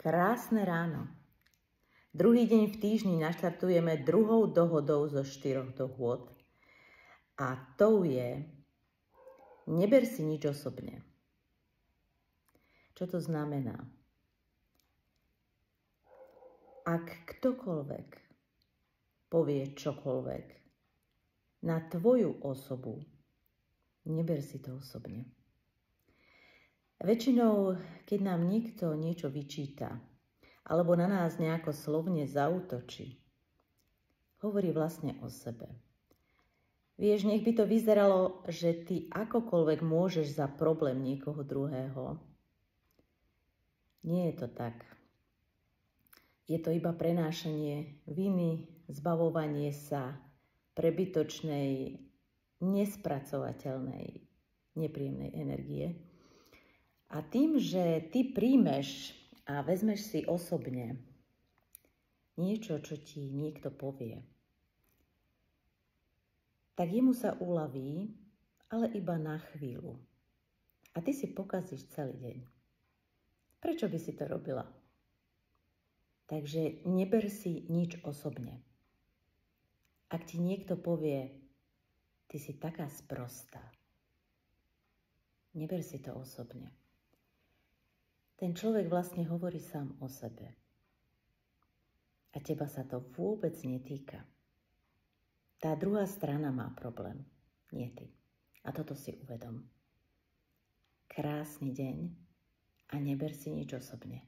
Krásne ráno. Druhý deň v týždni naštartujeme druhou dohodou zo 4 dohôd. A tou je: neber si nič osobne. Čo to znamená? Ak ktokoľvek povie čokoľvek na tvoju osobu, neber si to osobne. Väčšinou, keď nám niekto niečo vyčíta, alebo na nás nejako slovne zaútočí, hovorí vlastne o sebe. Vieš, nech by to vyzeralo, že ty akokoľvek môžeš za problém niekoho druhého. Nie je to tak. Je to iba prenášanie viny, zbavovanie sa prebytočnej, nespracovateľnej, nepríjemnej energie. A tým, že ty príjmeš a vezmeš si osobne niečo, čo ti niekto povie, tak jemu sa uľaví, ale iba na chvíľu. A ty si pokazíš celý deň. Prečo by si to robila? Takže neber si nič osobne. Ak ti niekto povie, ty si taká sprostá, neber si to osobne. Ten človek vlastne hovorí sám o sebe. A teba sa to vôbec netýka. Tá druhá strana má problém, nie ty. A toto si uvedom. Krásny deň a neber si nič osobne.